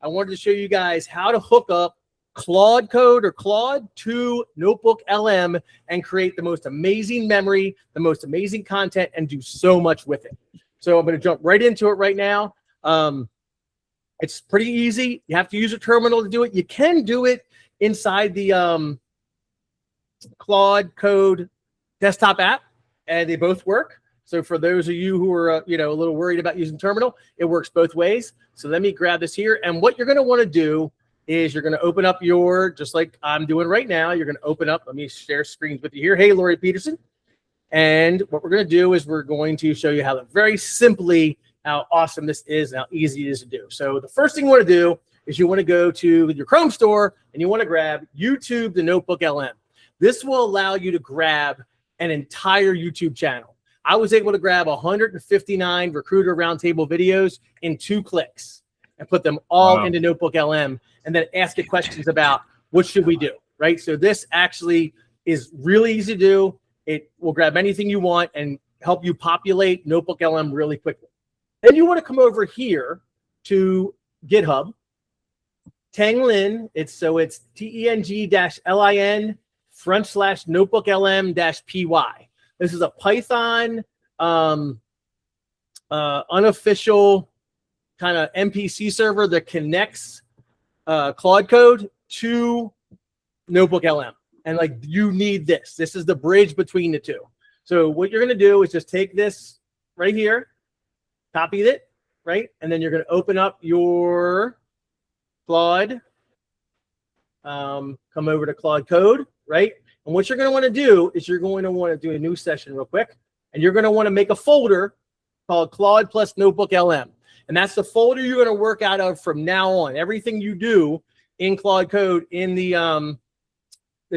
I wanted to show you guys how to hook up Claude Code or Claude to NotebookLM and create the most amazing memory, the most amazing content, and do so much with it. So I'm going to jump right into it right now. It's pretty easy. You have to use a terminal to do it. You can do it inside the Claude Code desktop app, and they both work. So for those of you who are, a little worried about using terminal, it works both ways. So let me grab this here. And what you're going to want to do is you're going to open up your, just like I'm doing right now, you're going to open up, let me share screens with you here. Hey, Lori Peterson. And what we're going to do is we're going to show you how very simply how awesome this is and how easy it is to do. So the first thing you want to do is you want to go to your Chrome store and you want to grab YouTube, the NotebookLM. This will allow you to grab an entire YouTube channel. I was able to grab 159 Recruiter Roundtable videos in 2 clicks and put them all into NotebookLM and then ask it questions about what should we do, right? So this actually is really easy to do. It will grab anything you want and help you populate NotebookLM really quickly. Then you want to come over here to GitHub, Tenglin. It's TENG-LIN/NotebookLM-PY. This is a Python unofficial kind of MPC server that connects Claude Code to NotebookLM. And like, you need this. This is the bridge between the two. So what you're going to do is just take this right here, copy it, right? And then you're going to open up your Claude, come over to Claude Code, right? And what you're going to want to do is you're going to want to do a new session real quick. And you're going to want to make a folder called Claude plus NotebookLM. And that's the folder you're going to work out of from now on. Everything you do in Claude Code in the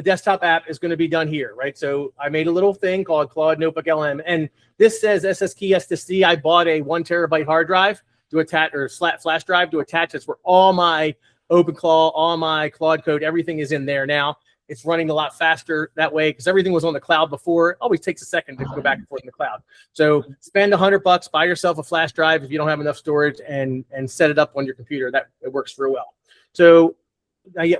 desktop app is going to be done here, right? So I made a little thing called Claude NotebookLM. And this says SSKey S2C. I bought a 1 terabyte hard drive to attach, or flash drive to attach. That's where all my OpenClaw, all my Claude Code, everything is in there now. It's running a lot faster that way because everything was on the cloud before. It always takes a second to go back and forth in the cloud. So spend $100, buy yourself a flash drive if you don't have enough storage, and set it up on your computer. That it works real well. So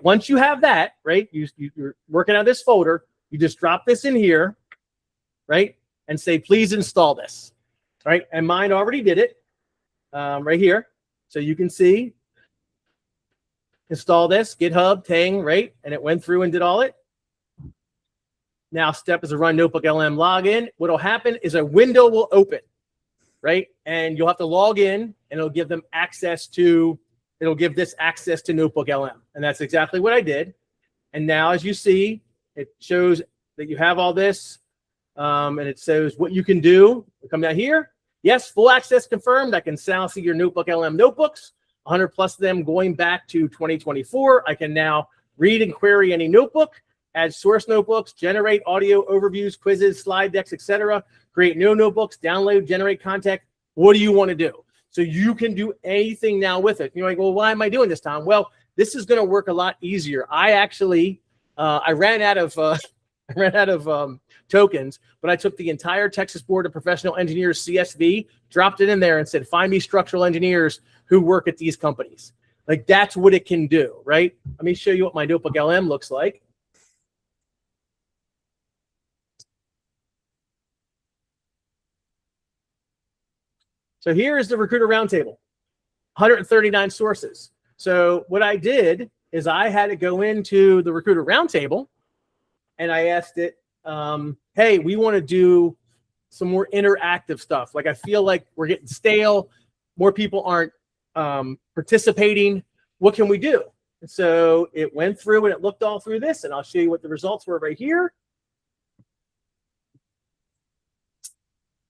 once you have that, right, you're working out this folder, you just drop this in here, right, and say, please install this, right? And mine already did it right here. So you can see, install this, GitHub, Tang, right? And it went through and did all it. Now step is to run NotebookLM login. What will happen is a window will open, right? And you'll have to log in, and it'll give them access to, it'll give this access to NotebookLM. And that's exactly what I did. And now, as you see, it shows that you have all this, and it shows what you can do. We come down here. Yes, full access confirmed. I can now see your NotebookLM notebooks, 100 plus of them going back to 2024. I can now read and query any notebook, add source notebooks, generate audio overviews, quizzes, slide decks, etc. Create new notebooks, download, generate content. What do you want to do? So you can do anything now with it. You're like, well, why am I doing this, Tom? Well, this is going to work a lot easier. I actually, I ran out of tokens, but I took the entire Texas Board of Professional Engineers CSV, dropped it in there, and said, find me structural engineers who work at these companies. Like, that's what it can do, right? Let me show you what my NotebookLM looks like. So here is the Recruiter Roundtable, 139 sources. So what I did is I had to go into the Recruiter Roundtable, and I asked it, hey, we want to do some more interactive stuff. Like, I feel like we're getting stale. More people aren't participating. What can we do? And so it went through and it looked all through this, and I'll show you what the results were right here.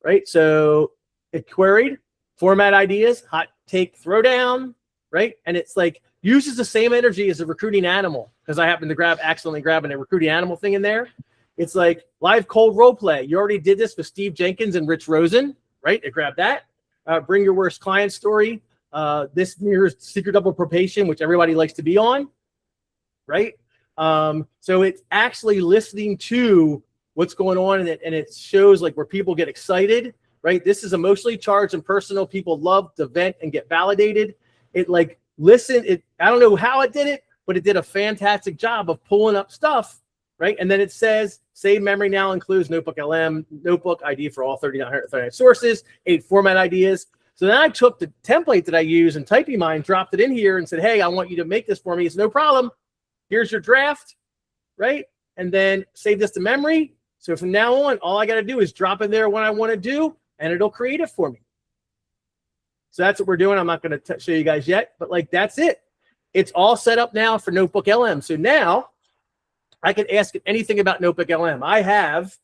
Right, so it queried format ideas, hot take throwdown, right? And it's like uses the same energy as a recruiting animal, because I happened to accidentally grabbing a recruiting animal thing in there. It's like live cold role play. You already did this with Steve Jenkins and Rich Rosen, right? It grabbed that. Bring your worst client story. This mirrors secret double probation, which everybody likes to be on, right? So it's actually listening to what's going on in it, and it shows like where people get excited, right? This is emotionally charged and personal. People love to vent and get validated. It like listen. I don't know how it did it, but it did a fantastic job of pulling up stuff, right? And then it says, save memory now includes NotebookLM, notebook ID for all 3,939 sources, 8 format ideas. So then I took the template that I use in Typing Mind, dropped it in here and said, hey, I want you to make this for me. It's no problem. Here's your draft, right? And then save this to memory. So from now on, all I got to do is drop in there what I want to do, and it'll create it for me. So that's what we're doing. I'm not going to show you guys yet, but like that's it. It's all set up now for NotebookLM. So now I can ask it anything about NotebookLM. I have,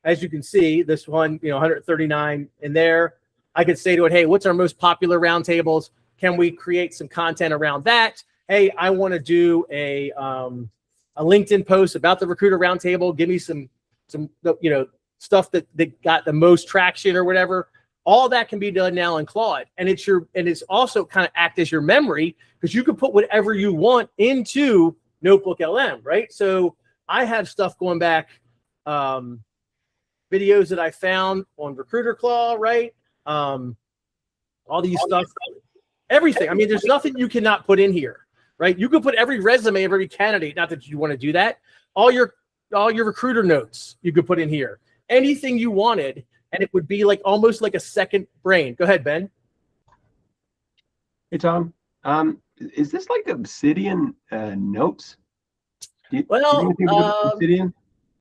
as you can see, this one, 139 in there. I could say to it, hey, what's our most popular roundtables? Can we create some content around that? Hey, I want to do a LinkedIn post about the Recruiter Roundtable. Give me some stuff that got the most traction or whatever. All that can be done now in Claude, and it's also kind of act as your memory, because you can put whatever you want into NotebookLM, right? So I have stuff going back, videos that I found on Recruiter Claw, right? All these stuff, everything. I mean, there's nothing you cannot put in here, right? You could put every resume of every candidate. Not that you want to do that. All your recruiter notes you could put in here. Anything you wanted, and it would be like almost like a second brain. Go ahead, Ben. Hey, Tom. Is this like Obsidian notes? Well, Obsidian?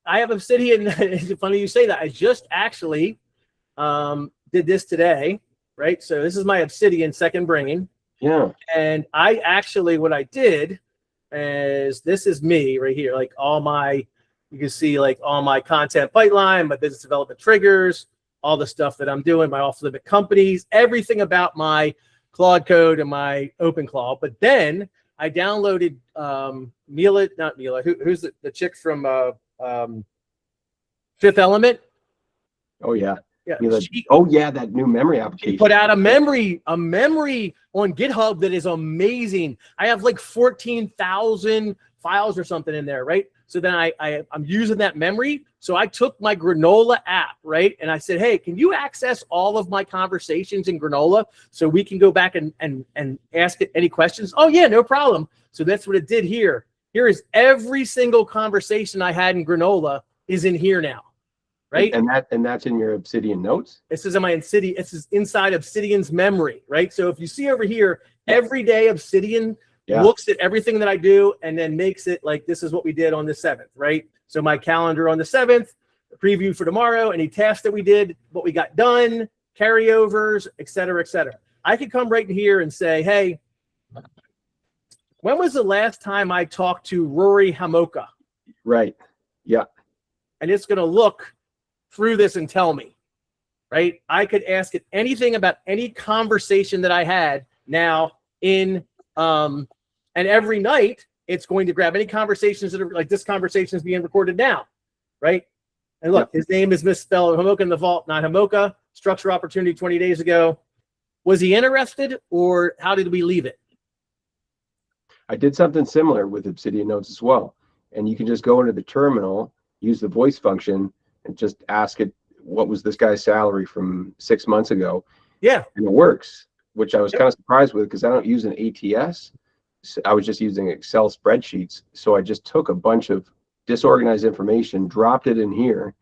I have Obsidian. It's funny you say that. I just actually did this today, right? So this is my Obsidian second brain. Yeah. And I actually, what I did is, this is me right here. Like you can see like all my content pipeline, my business development triggers, all the stuff that I'm doing, my off-limit companies, everything about my Claude code and my OpenClaw. But then I downloaded who's the chick from Fifth Element? Oh yeah. Yeah. That new memory application. She put out a memory on GitHub that is amazing. I have like 14,000 files or something in there, right? So then I'm using that memory. So I took my Granola app, right? And I said, hey, can you access all of my conversations in Granola so we can go back and ask it any questions? Oh yeah, no problem. So that's what it did here. Here is every single conversation I had in Granola is in here now. Right? And that's in your Obsidian notes? This is in my Obsidian. This is inside Obsidian's memory, right? So if you see over here, every day Obsidian looks at everything that I do and then makes it like, this is what we did on the 7th, right? So my calendar on the 7th, the preview for tomorrow, any tasks that we did, what we got done, carryovers, et cetera, et cetera. I could come right in here and say, hey, when was the last time I talked to Rory Hamoka? Right. Yeah. And it's going to look through this and tell me, right? I could ask it anything about any conversation that I had now in, and every night it's going to grab any conversations that are like, this conversation is being recorded now, right? And look, his name is misspelled, Hamoka in the vault, not Hamoka. Structure opportunity 20 days ago. Was he interested, or how did we leave it? I did something similar with Obsidian Notes as well. And you can just go into the terminal, use the voice function, and just ask it, what was this guy's salary from 6 months ago? Yeah. And it works, which I was kind of surprised with, because I don't use an ATS. I was just using Excel spreadsheets. So I just took a bunch of disorganized information, dropped it in here,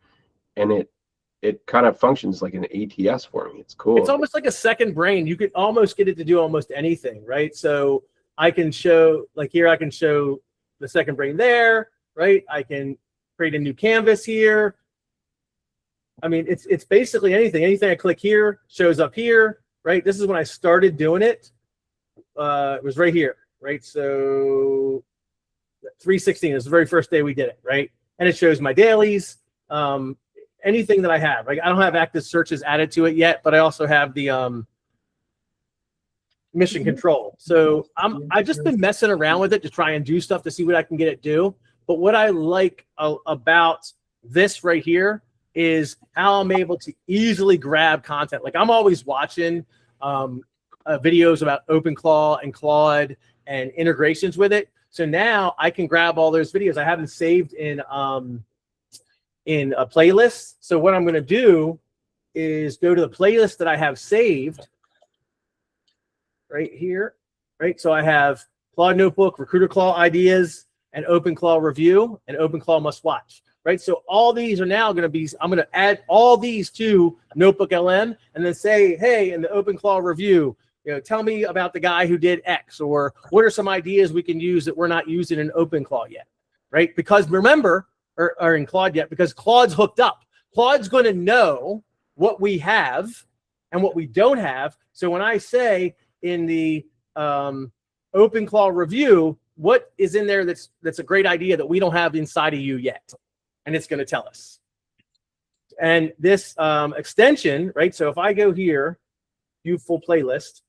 and it kind of functions like an ATS for me. It's cool. It's almost like a second brain. You could almost get it to do almost anything, right? So I can show, like here, I can show the second brain there, right? I can create a new canvas here. I mean, it's basically anything. Anything I click here shows up here, right? This is when I started doing it. It was right here, right? So 3/16 is the very first day we did it, right? And it shows my dailies, anything that I have. Like I don't have active searches added to it yet, but I also have the mission control. So I've just been messing around with it to try and do stuff to see what I can get it do. But what I like about this right here is how I'm able to easily grab content. Like I'm always watching videos about OpenClaw and Claude and integrations with it. So now I can grab all those videos. I have them saved in a playlist. So what I'm going to do is go to the playlist that I have saved right here. right? So I have Claude Notebook, Recruiter Claw Ideas, and OpenClaw Review, and OpenClaw Must Watch, right? So all these are now going to be, I'm going to add all these to NotebookLM and then say, hey, in the OpenClaw Review, tell me about the guy who did X, or what are some ideas we can use that we're not using in OpenClaw yet, right? Because remember, or in Claude yet, because Claude's hooked up. Claude's going to know what we have and what we don't have. So when I say in the OpenClaw Review, what is in there that's a great idea that we don't have inside of you yet, and it's going to tell us. And this extension, right? So if I go here, view full playlist.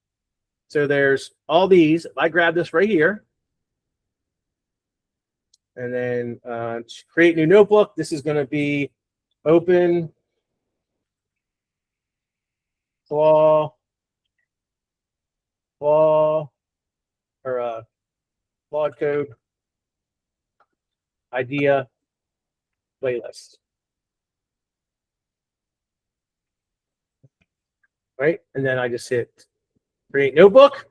So there's all these. If I grab this right here, and then create new notebook, this is going to be OpenClaw Claude Code idea playlist. Right? And then I just hit create notebook.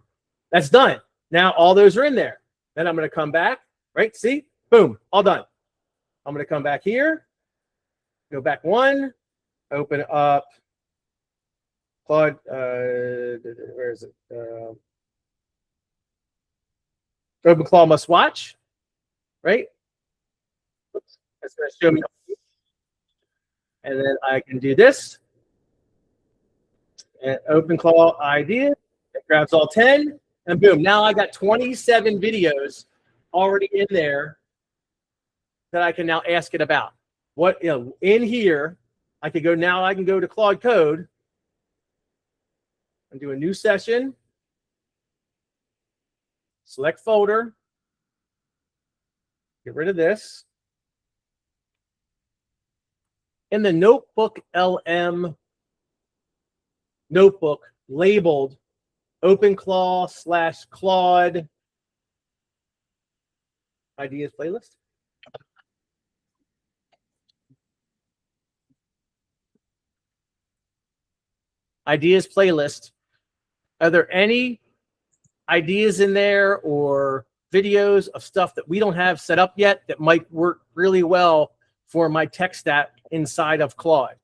That's done. Now all those are in there. Then I'm going to come back, right? See? Boom, all done. I'm going to come back here, go back one, open up Claude, where is it? OpenClaw Must Watch, right? Oops, that's going to show me. And then I can do this. And OpenClaw idea. It grabs all 10, and boom. Now I got 27 videos already in there that I can now ask it about. What, in here, I could go now, I can go to Claude Code and do a new session, select folder, get rid of this. In the NotebookLM notebook labeled OpenClaw/Claude ideas playlist. Ideas playlist. Are there any ideas in there or videos of stuff that we don't have set up yet that might work really well for my tech stack inside of Claude?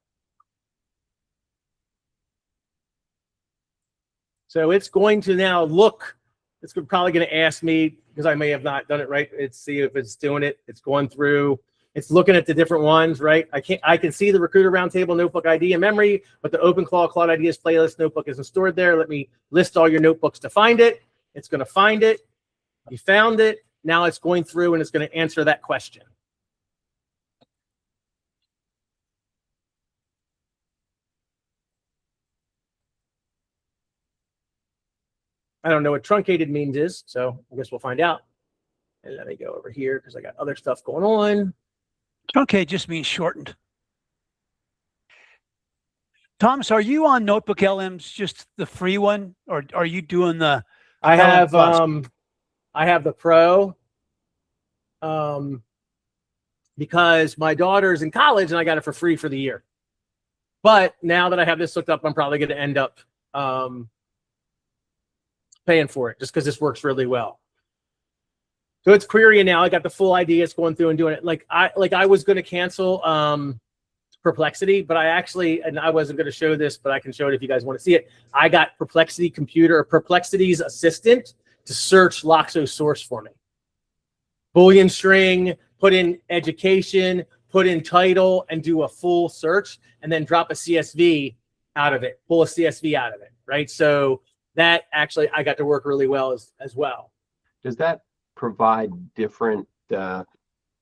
So it's going to now look, it's probably going to ask me, because I may have not done it right. Let's see if it's doing it. It's going through. It's looking at the different ones, right? I can see the Recruiter Roundtable notebook ID in memory, but the OpenClaw Claude Ideas playlist notebook isn't stored there. Let me list all your notebooks to find it. It's going to find it. You found it. Now it's going through and it's going to answer that question. I don't know what truncated means is, so I guess we'll find out. And let me go over here because I got other stuff going on. Truncated just means shortened. Thomas, are you on NotebookLM's just the free one, or are you doing the? I have the Pro, because my daughter's in college and I got it for free for the year. But now that I have this hooked up, I'm probably going to end up paying for it just because this works really well. So it's querying now. I got the full idea. It's going through and doing it. Like I was going to cancel Perplexity, but I actually, and I wasn't going to show this, but I can show it if you guys want to see it. I got Perplexity's assistant to search Loxo source for me. Boolean string, put in education, put in title, and do a full search, and then drop a CSV out of it, pull a CSV out of it, right? So that actually I got to work really well as well. Does that provide different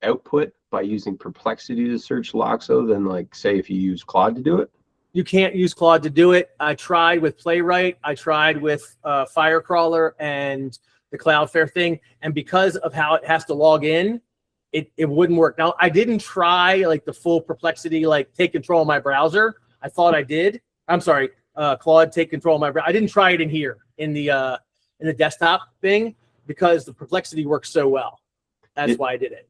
output by using Perplexity to search Loxo than, like, say, if you use Claude to do it? You can't use Claude to do it. I tried with Playwright. I tried with Firecrawler and the Cloudflare thing. And because of how it has to log in, it wouldn't work. Now, I didn't try like the full Perplexity, like take control of my browser. I thought I did. I'm sorry, Claude, take control of my browser. I didn't try it in here in the desktop thing because the Perplexity works so well. That's why I did it.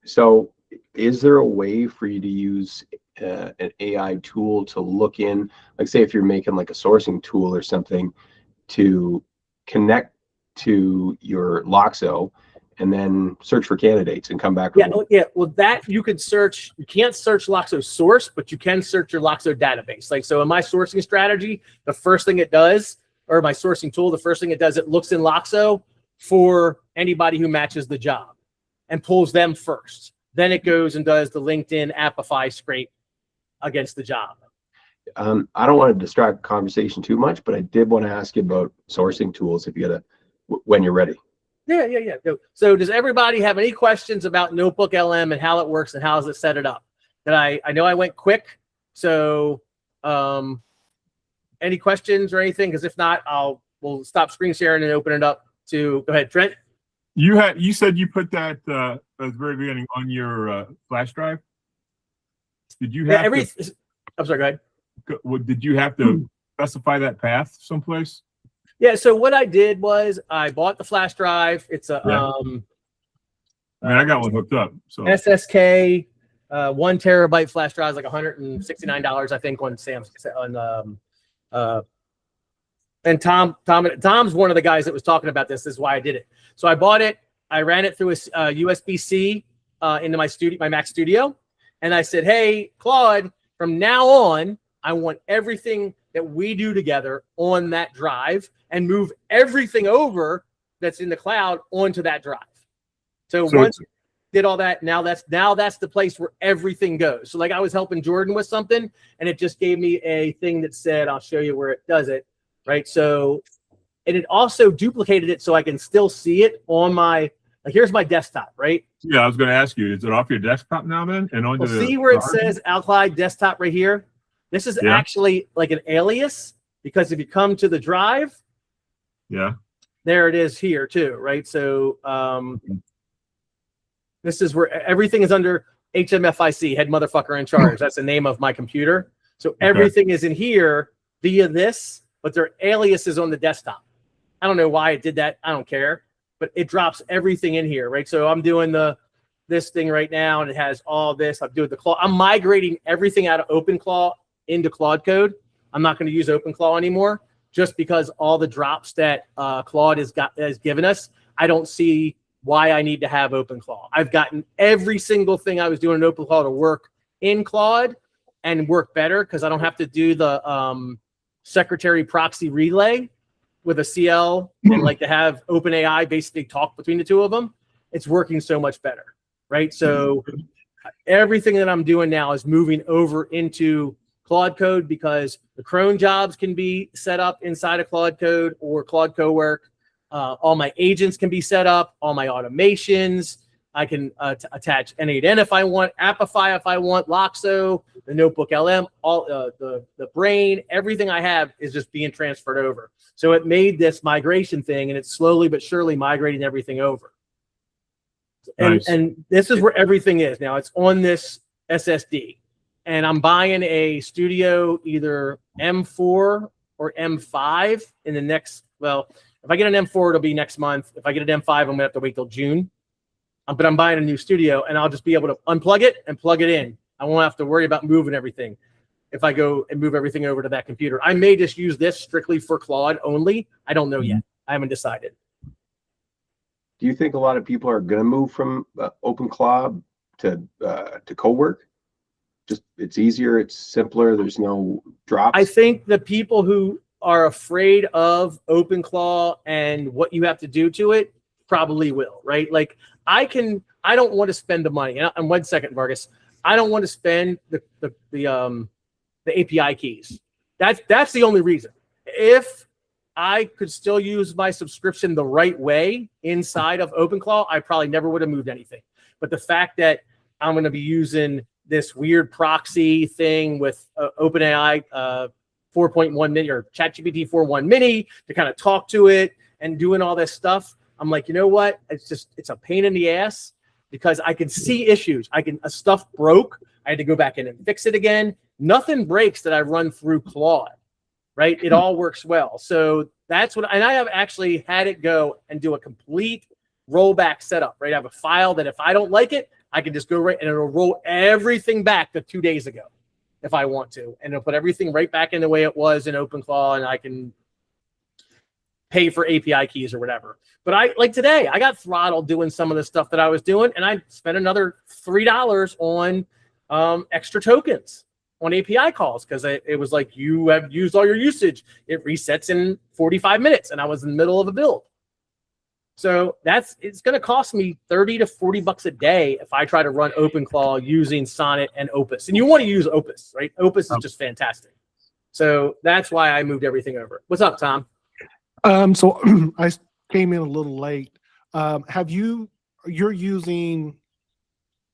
So is there a way for you to use an AI tool to look in, like say if you're making like a sourcing tool or something, to connect to your Loxo and then search for candidates and come back with one. Yeah. Well, that you could search. You can't search Loxo source, but you can search your Loxo database. Like, so in my sourcing strategy, the first thing it does, or my sourcing tool, the first thing it does, it looks in Loxo for anybody who matches the job and pulls them first. Then it goes and does the LinkedIn Appify scrape against the job. I don't want to distract the conversation too much, but I did want to ask you about sourcing tools if you got when you're ready. Yeah. So does everybody have any questions about NotebookLM and how it works and how does it set it up? And I know I went quick. So any questions or anything? Because if not, we'll stop screen sharing and open it up to, go ahead, Trent. You said you put that at the very beginning on your flash drive. Did you have I'm sorry, go ahead. Did you have to specify that path someplace? Yeah, so what I did was I bought the flash drive. It's a I mean, I got one hooked up. So SSK 1 terabyte flash drive is like $169, I think, on Sam's and Tom's one of the guys that was talking about this. This is why I did it. So I bought it. I ran it through a USB-C into my Mac Studio, and I said, "Hey, Claude, from now on, I want everything that we do together on that drive, and move everything over that's in the cloud onto that drive." So once I did all that, now that's the place where everything goes. So like I was helping Jordan with something, and it just gave me a thing that said, "I'll show you where it does it." Right. So, and it also duplicated it so I can still see it on my, like, here's my desktop, right? yeah, I was going to ask you, is it off your desktop now then? And on See where it says Alkali desktop right here? This is actually like an alias, because if you come to the drive, there it is here too, right? So this is where everything is under HMFIC, head motherfucker in charge. That's the name of my computer. So everything is in here via this, but their alias is on the desktop. I don't know why it did that. I don't care, but it drops everything in here, right? So I'm doing this thing right now, and it has all this. I'm doing the Claude. I'm migrating everything out of OpenClaw into Claude Code. I'm not going to use OpenClaw anymore, just because all the drops that Claude has given us, I don't see why I need to have OpenClaw. I've gotten every single thing I was doing in OpenClaw to work in Claude and work better, because I don't have to do the secretary proxy relay with a CL and like to have OpenAI basically talk between the two of them. It's working so much better, right? So everything that I'm doing now is moving over into Claude Code, because the cron jobs can be set up inside of Claude Code or Claude Cowork. All my agents can be set up, all my automations. I can attach N8N if I want, Appify if I want, Loxo, the NotebookLM, all the brain, everything I have is just being transferred over. So it made this migration thing, and it's slowly but surely migrating everything over. Nice. And this is where everything is now. It's on this SSD, and I'm buying a Studio either M4 or M5 in the next. Well, if I get an M4, it'll be next month. If I get an M5, I'm gonna have to wait till June. But I'm buying a new Studio, and I'll just be able to unplug it and plug it in. I won't have to worry about moving everything if I go and move everything over to that computer. I may just use this strictly for Claude only. I don't know yet. I haven't decided. Do you think a lot of people are going to move from OpenClaw to Cowork? Just it's easier, it's simpler. There's no drops. I think the people who are afraid of OpenClaw and what you have to do to it probably will, right? Like I don't want to spend the money. And 1 second, Vargas. I don't want to spend the API keys. That's the only reason. If I could still use my subscription the right way inside of OpenClaw, I probably never would have moved anything. But the fact that I'm going to be using this weird proxy thing with OpenAI 4.1 mini or ChatGPT 4.1 mini to kind of talk to it and doing all this stuff, I'm like, you know what? It's a pain in the ass, because I can see issues. Stuff broke. I had to go back in and fix it again. Nothing breaks that I run through Claude, right? It all works well. So that's what, and I have actually had it go and do a complete rollback setup, right? I have a file that if I don't like it, I can just go right and it'll roll everything back to 2 days ago if I want to. And it'll put everything right back in the way it was in OpenClaw, and I can pay for API keys or whatever. But like today, I got throttled doing some of the stuff that I was doing, and I spent another $3 on extra tokens on API calls because it was like, you have used all your usage. It resets in 45 minutes, and I was in the middle of a build. So it's going to cost me 30 to 40 bucks a day if I try to run OpenClaw using Sonnet and Opus. And you want to use Opus, right? Opus is just fantastic. So that's why I moved everything over. What's up, Tom? So I came in a little late. You're using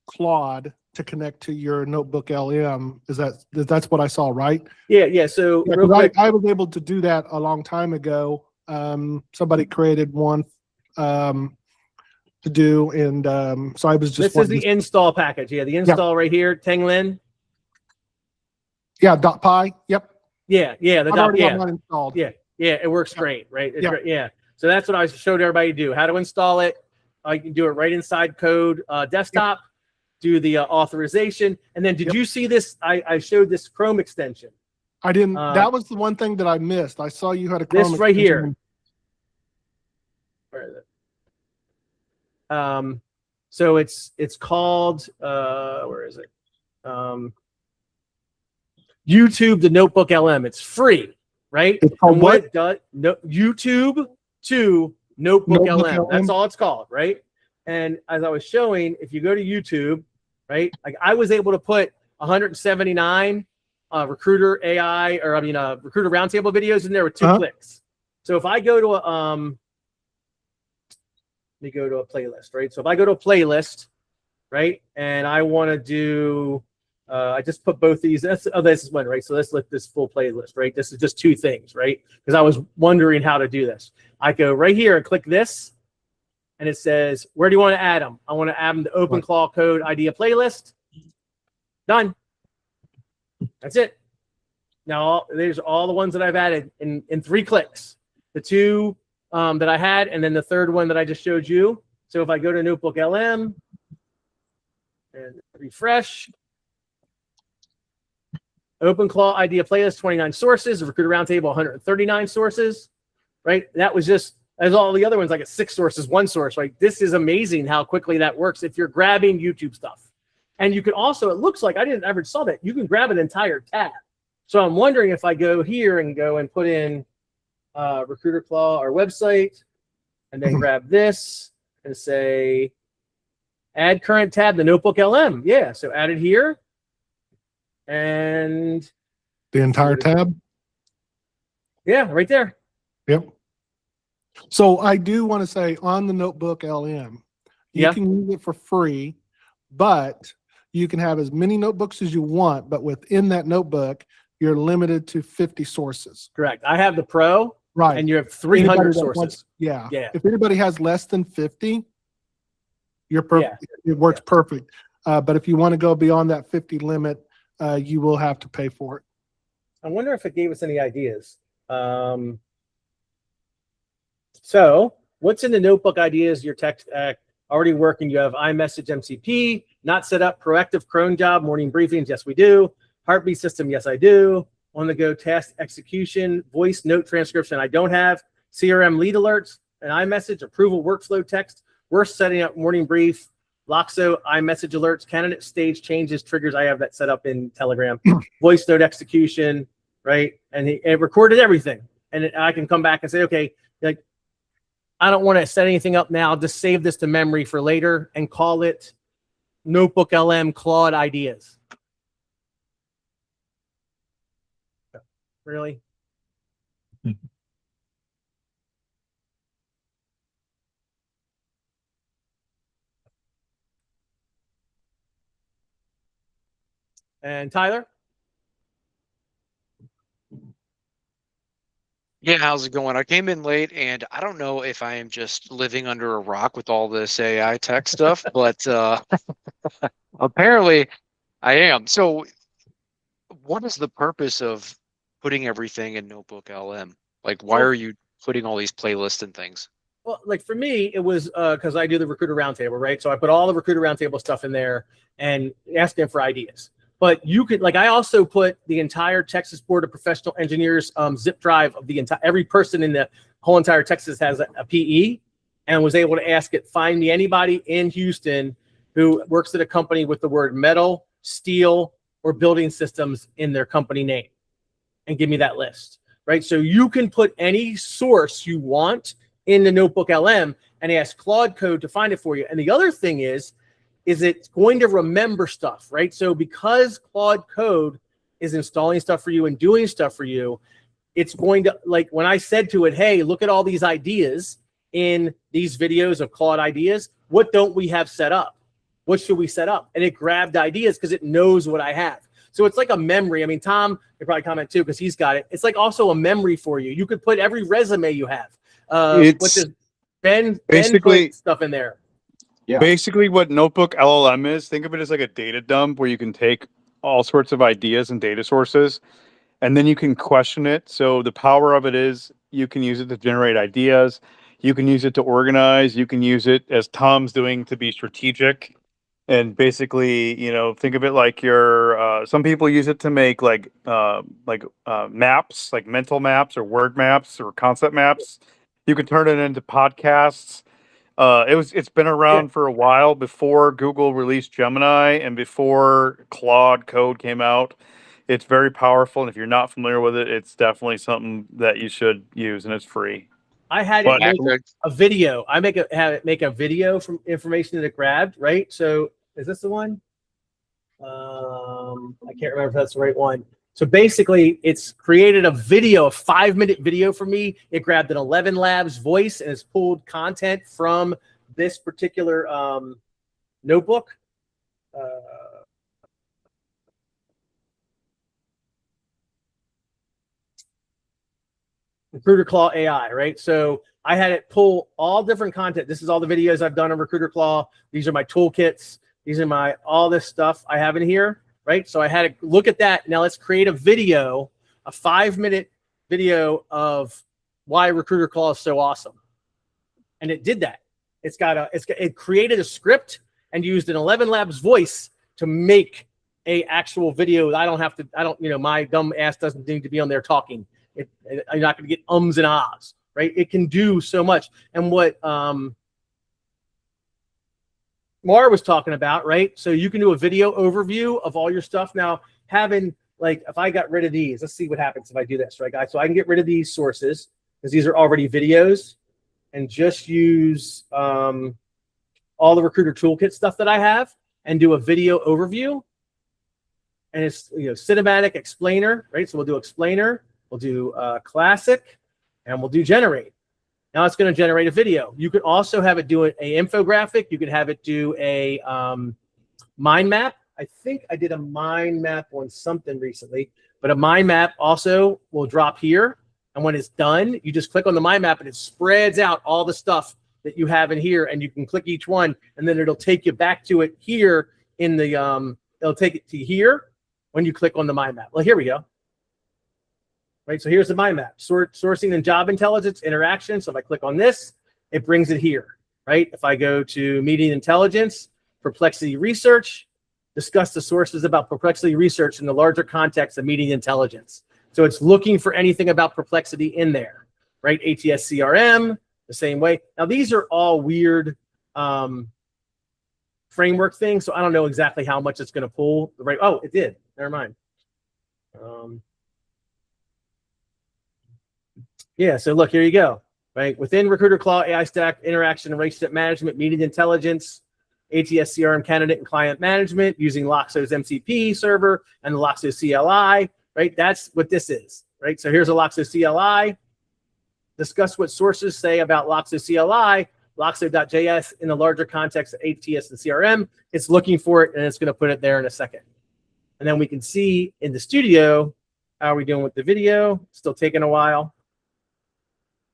Claude to connect to your NotebookLM? That's what I saw, right? Yeah. So real quick, I was able to do that a long time ago. Somebody created one to do, and so I was just. This is the install package. Yeah, the install right here, Tenglin. Yeah, .py. Yep. Yeah. The installed. Yeah, it works great, right? It's great, yeah. So that's what I showed everybody to do: how to install it. You can do it right inside Code desktop. Yep. Do the authorization, and then did you see this? I showed this Chrome extension. I didn't. That was the one thing that I missed. I saw you had a Chrome this right extension. here. Where is it? So it's called where is it? YouTube the NotebookLM. It's free, right? It's called and what it does, YouTube to NotebookLM. That's all it's called, right? And as I was showing, if you go to YouTube, right, like I was able to put 179 recruiter AI recruiter roundtable videos in there with 2 clicks. So if I go to a let me go to a playlist, right? So if I go to a playlist, right, and I want to do, I just put both these. This is one, right? So let's look this full playlist, right? This is just 2 things, right? Because I was wondering how to do this. I go right here and click this, and it says, where do you want to add them? I want to add them to OpenClaw Code Idea playlist. Done. That's it. Now there's all the ones that I've added in 3 clicks. The 2 that I had, and then the 3rd one that I just showed you. So if I go to NotebookLM and refresh, OpenClaw Idea Playlist, 29 sources, Recruiter Roundtable, 139 sources, right? That was just, as all the other ones, like 6 sources, 1 source, right? This is amazing how quickly that works if you're grabbing YouTube stuff. And you can also, it looks like, I didn't ever saw that, you can grab an entire tab. So I'm wondering if I go here and go and put in Recruiter Claw, our website, and then grab this and say add current tab to NotebookLM. Yeah, so add it here and the entire tab. Yeah, right there. Yep. So I do want to say on the NotebookLM, you can use it for free, but you can have as many notebooks as you want, but within that notebook, you're limited to 50 sources. Correct. I have the Pro. Right. And you have 300 sources. Yeah. If anybody has less than 50, you're perfect. It works perfect. But if you want to go beyond that 50 limit, you will have to pay for it. I wonder if it gave us any ideas. So what's in the notebook ideas? Your text already working. You have iMessage MCP, not set up, proactive cron job, morning briefings. Yes, we do. Heartbeat system. Yes, I do. On-the-go task execution, voice note transcription, I don't have. CRM lead alerts, an iMessage, approval workflow text, we're setting up morning brief, Loxo, iMessage alerts, candidate stage changes, triggers, I have that set up in Telegram. Voice note execution, right? And it recorded everything. And I can come back and say, okay, like, I don't want to set anything up now, just save this to memory for later and call it NotebookLM Claude Ideas. Really? And Tyler? Yeah, how's it going? I came in late, and I don't know if I am just living under a rock with all this AI tech stuff, but apparently I am. So what is the purpose of putting everything in NotebookLM? Like, why are you putting all these playlists and things? Well, like for me, it was because I do the Recruiter Roundtable, right? So I put all the Recruiter Roundtable stuff in there and ask them for ideas. But you could, like, I also put the entire Texas Board of Professional Engineers zip drive of the entire, every person in the whole entire Texas has a PE, and was able to ask it, find me anybody in Houston who works at a company with the word metal, steel, or building systems in their company name, and give me that list, right? So you can put any source you want in the NotebookLM and ask Claude Code to find it for you. And the other thing is it's going to remember stuff, right? So because Claude Code is installing stuff for you and doing stuff for you, it's going to, like when I said to it, hey, look at all these ideas in these videos of Claude ideas, what don't we have set up? What should we set up? And it grabbed ideas because it knows what I have. So it's like a memory. I mean, Tom, you probably comment too because he's got it. It's like also a memory for you. You could put every resume you have. What's this? Ben put stuff in there. Yeah. Basically, what Notebook LLM is, think of it as like a data dump where you can take all sorts of ideas and data sources, and then you can question it. So the power of it is you can use it to generate ideas. You can use it to organize. You can use it, as Tom's doing, to be strategic. And basically, you know, think of it like your, some people use it to make maps, like mental maps or word maps or concept maps. You can turn it into podcasts. It's been around for a while before Google released Gemini and before Claude Code came out. It's very powerful, and if you're not familiar with it, it's definitely something that you should use, and it's free. I had it make a video. I have it make a video from information that it grabbed, right? So is this the one? I can't remember if that's the right one. So basically, it's created a video, a 5-minute video for me. It grabbed an 11 Labs voice and it's pulled content from this particular notebook. Recruiter Claw AI, right? So I had it pull all different content. This is all the videos I've done on Recruiter Claw. These are my toolkits. These are all this stuff I have in here. Right. So I had to look at that. Now let's create a video, a 5-minute video of why Recruiter Claw is so awesome. And it did that. It created a script and used an 11 Labs voice to make a actual video. My dumb ass doesn't need to be on there talking. I'm not going to get ums and ahs, right? It can do so much. And what, Mara was talking about, right? So you can do a video overview of all your stuff. Now, having, like, if I got rid of these, let's see what happens if I do this, right, guys? So I can get rid of these sources because these are already videos and just use all the Recruiter Toolkit stuff that I have and do a video overview. And it's, cinematic explainer, right? So we'll do explainer, we'll do classic, and we'll do generate. Now it's going to generate a video. You could also have it do an infographic. You could have it do a mind map. I think I did a mind map on something recently, but a mind map also will drop here. And when it's done, you just click on the mind map and it spreads out all the stuff that you have in here, and you can click each one, and then it'll take you back to it here in the, it'll take it to here when you click on the mind map. Well, here we go. Right, so here's the mind map, sourcing and job intelligence interaction. So if I click on this, it brings it here, right? If I go to media intelligence, perplexity research, discuss the sources about perplexity research in the larger context of media intelligence. So it's looking for anything about perplexity in there, right? ATS CRM, the same way. Now these are all weird framework things, so I don't know exactly how much it's going to pull. Right? Oh, it did. Never mind. Yeah, so look, here you go, right? Within Recruiter Claw, AI Stack, Interaction and Relationship Management, Media Intelligence, ATS CRM Candidate and Client Management, using Loxo's MCP server and the Loxo CLI, right? That's what this is, right? So here's a Loxo CLI. Discuss what sources say about Loxo CLI, Loxo.js in the larger context of ATS and CRM. It's looking for it, and it's going to put it there in a second. And then we can see in the studio, how are we doing with the video? Still taking a while.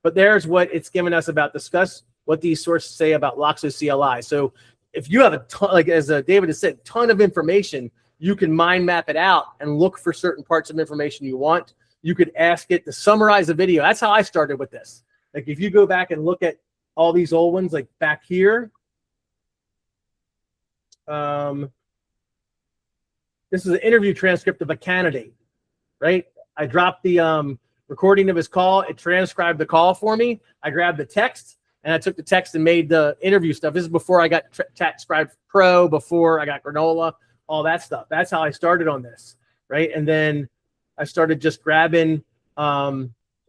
But there's what it's given us about discuss what these sources say about Loxo CLI. So if you have a ton, like as David has said, ton of information, you can mind map it out and look for certain parts of information you want. You could ask it to summarize a video. That's how I started with this. Like if you go back and look at all these old ones, like back here, this is an interview transcript of a candidate, right? I dropped the recording of his call. It transcribed the call for me. I grabbed the text and I took the text and made the interview stuff. This is before I got Transcribe Pro, before I got Granola, all that stuff. That's how I started on this, right? And then I started just grabbing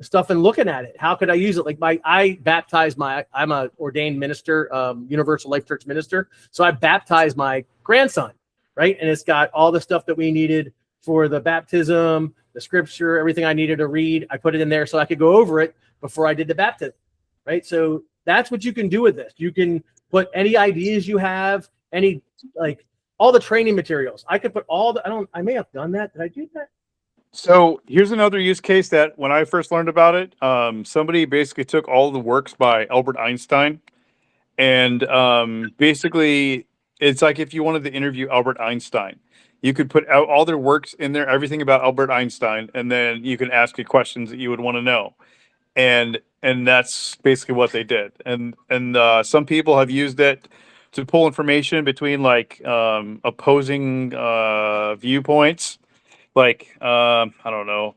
stuff and looking at it. How could I use it? Like I baptized I'm a ordained minister, Universal Life Church minister. So I baptized my grandson, right? And it's got all the stuff that we needed for the baptism, the scripture, everything I needed to read. I put it in there so I could go over it before I did the baptism, right? So that's what you can do with this. You can put any ideas you have, any, like all the training materials. I could put all the, I may have done that. Did I do that? So here's another use case that when I first learned about it, somebody basically took all the works by Albert Einstein, and basically it's like if you wanted to interview Albert Einstein, you could put out all their works in there, everything about Albert Einstein, and then you can ask it questions that you would want to know, and that's basically what they did. And some people have used it to pull information between like opposing viewpoints. Like, I don't know.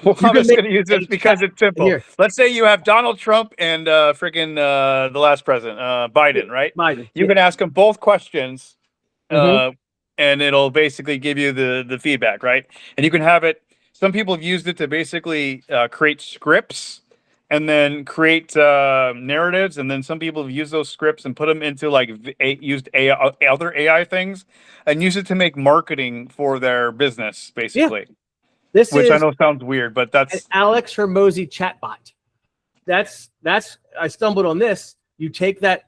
Well, I'm just going to use this because it's simple. Here. Let's say you have Donald Trump and freaking the last president, Biden, right? Biden. You can ask them both questions, Mhm. and it'll basically give you the feedback, right? And you can have it. Some people have used it to basically create scripts and then create narratives, and then some people have used those scripts and put them into like used AI, other AI things, and use it to make marketing for their business, basically. This Which is I know sounds weird, but an that's Alex Hermosi chatbot. That's I stumbled on this. You take that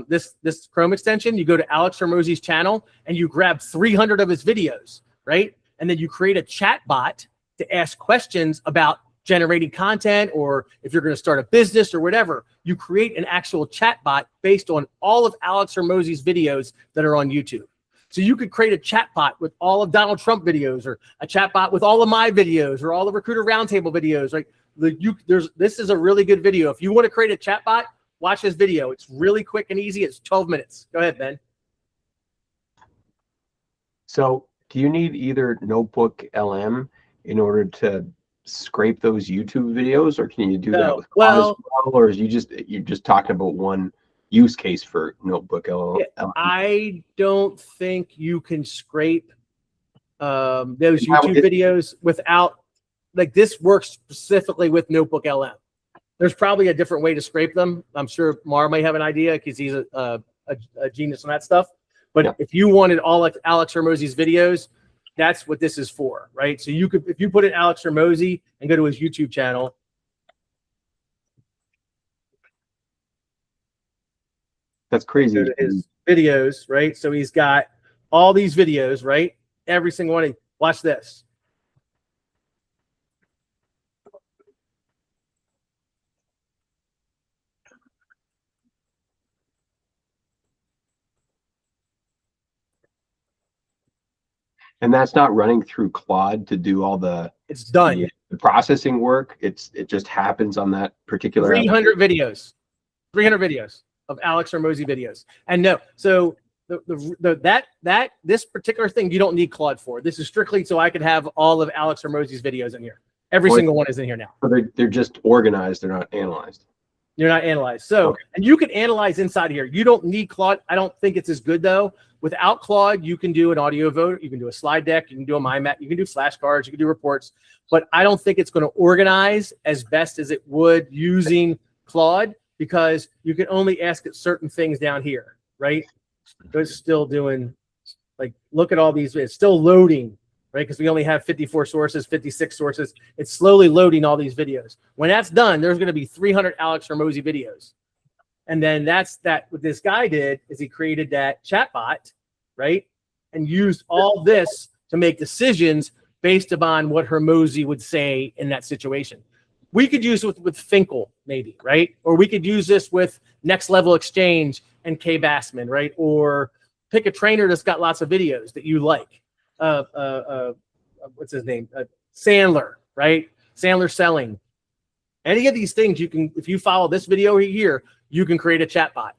this Chrome extension, you go to Alex Hermosi's channel, and you grab 300 of his videos, right? And then you create a chatbot to ask questions about generating content, or if you're going to start a business or whatever. You create an actual chatbot based on all of Alex Hermosi's videos that are on YouTube. So you could create a chatbot with all of Donald Trump videos, or a chatbot with all of my videos, or all the Recruiter Roundtable videos. Right? This is a really good video. If you want to create a chatbot, watch this video. It's really quick and easy. It's 12 minutes. Go ahead, Ben. So do you need either NotebookLM in order to scrape those YouTube videos, or can you do that with Claude as well, or is you're just talking about one use case for NotebookLM? I don't think you can scrape those YouTube videos without, like, this works specifically with NotebookLM. There's probably a different way to scrape them. I'm sure Mar may have an idea because he's a genius on that stuff. But if you wanted all like Alex Hermosi's videos, that's what this is for, right? So you could, if you put in Alex Hermosi and go to his YouTube channel, that's crazy. Go to his videos, right? So he's got all these videos, right? Every single one. Watch this. And that's not running through Claude to do all the It's done. the processing work. It just happens on that particular 300 videos. 300 videos of Alex Hermosi videos. And no, so this particular thing you don't need Claude for. This is strictly so I could have all of Alex Hermosi's videos in here. Every single one is in here now. So they're just organized, they're not analyzed. You're not analyzed. So, and you can analyze inside here. You don't need Claude. I don't think it's as good though. Without Claude, you can do an audio vote. You can do a slide deck. You can do a mind map. You can do flashcards. You can do reports. But I don't think it's going to organize as best as it would using Claude, because you can only ask it certain things down here, right? It's still doing, like, look at all these. It's still loading, right? Because we only have 54 sources, 56 sources. It's slowly loading all these videos. When that's done, there's going to be 300 Alex Hermosi videos. And then what this guy did is he created that chatbot, right? And used all this to make decisions based upon what Hermosi would say in that situation. We could use it with Finkel, maybe, right? Or we could use this with Next Level Exchange and Kay Bassman, right? Or pick a trainer that's got lots of videos that you like. What's his name? Sandler, right? Sandler Selling. Any of these things you can, if you follow this video here, you can create a chatbot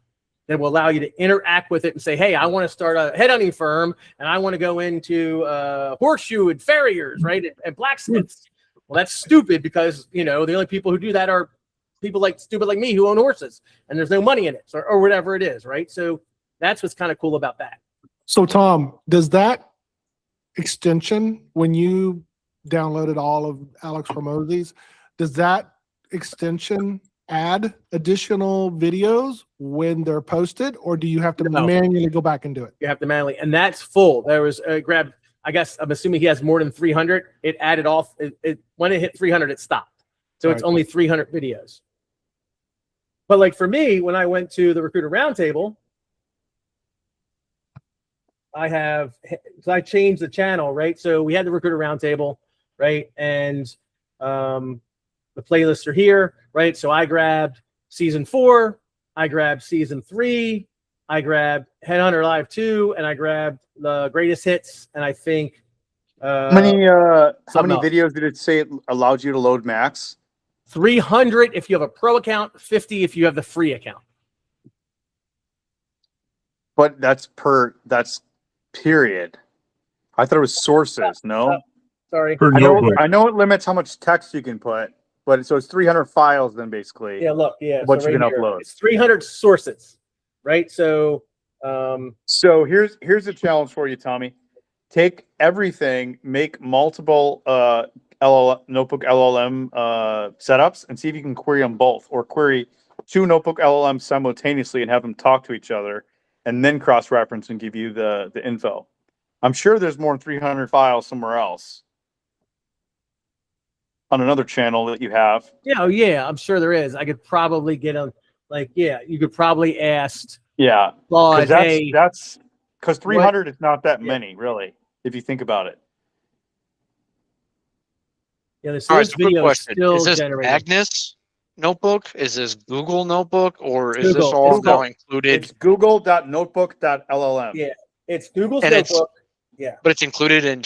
that will allow you to interact with it and say, hey, I want to start a headhunting firm and I want to go into horseshoe and farriers, right? And blacksmiths. Well, that's stupid because, you know, the only people who do that are people like stupid like me who own horses and there's no money in it or whatever it is, right? So that's what's kind of cool about that. So Tom, does that extension, when you downloaded all of Alex Hormozzi's, does that extension add additional videos when they're posted, or do you have to No. manually go back and do it? You have to manually, and that's full. There was grabbed, I guess, I'm assuming he has more than 300. It added off, when it hit 300, it stopped. So it's Right. only 300 videos. But like for me, when I went to the Recruiter Roundtable, so I changed the channel, right? So we had the Recruiter Roundtable, right? And the playlists are here, right? So I grabbed season 4, I grabbed season 3, I grabbed Headhunter Live 2, and I grabbed the greatest hits. And I think How many something else. videos did it say it allowed you to load max? 300 if you have a pro account, 50 if you have the free account. But that's period. I thought it was sources. No, Sorry. Per I know. notebook. I know it limits how much text you can put, but so it's 300 files then basically. Yeah, look, yeah. What so you can right here, upload. it's 300 sources, right? So So here's a challenge for you, Tommy. Take everything, make multiple Notebook LLM setups, and see if you can query them both, or query 2 Notebook LLMs simultaneously and have them talk to each other, and then cross-reference and give you the info. I'm sure there's more than 300 files somewhere else on another channel that you have. yeah, oh yeah, I'm sure there is. I could probably get them. Like, yeah, you could probably ask Yeah, Claude, because hey, that's because 300 is not that many, really, if you think about it. yeah, this All right, so quick video is question. still Is this generating. Agnes notebook? Is this Google notebook? Or is this Google. all It's now Google. included? It's google.notebook.llm. Yeah, it's Google's And it's- notebook. Yeah. But it's included in